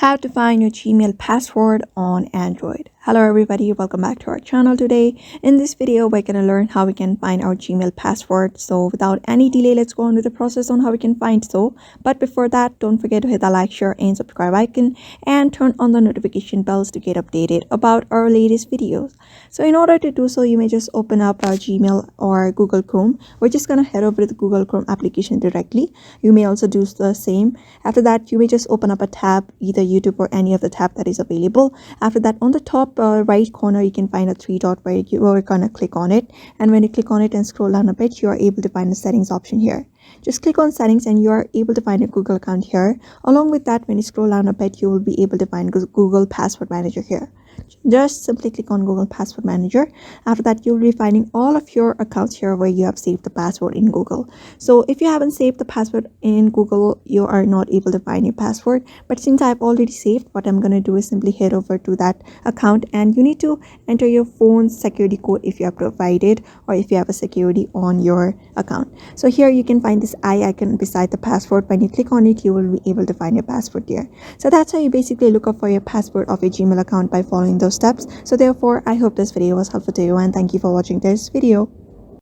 How to find your Gmail password on Android. Hello everybody, welcome back to our channel today. In this video, we're going to learn how we can find our Gmail password. So without any delay, let's go on with the process on how we can find so. But before that, don't forget to hit the like, share and subscribe icon and turn on the notification bells to get updated about our latest videos. So in order to do so, you may just open up our Gmail or Google Chrome. We're just going to head over to the Google Chrome application directly. You may also do the same. After that, you may just open up a tab, either YouTube or any of the tab that is available. After that, on the top right corner, you can find a three dot where you are gonna click on it, and when you click on it and scroll down a bit, you are able to find the settings option here. Just click on settings and you are able to find a Google account here. Along with that, when you scroll down a bit, you will be able to find Google Password Manager here. Just simply click on Google Password Manager. After that, you'll be finding all of your accounts here where you have saved the password in Google. So if you haven't saved the password in Google, you are not able to find your password. But since I've already saved, what I'm going to do is simply head over to that account, and you need to enter your phone's security code if you have provided, or if you have a security on your account. So here you can find this eye icon beside the password. When you click on it, you will be able to find your password there. So that's how you basically look up for your password of your Gmail account by following those steps. So therefore, I hope this video was helpful to you, and thank you for watching this video.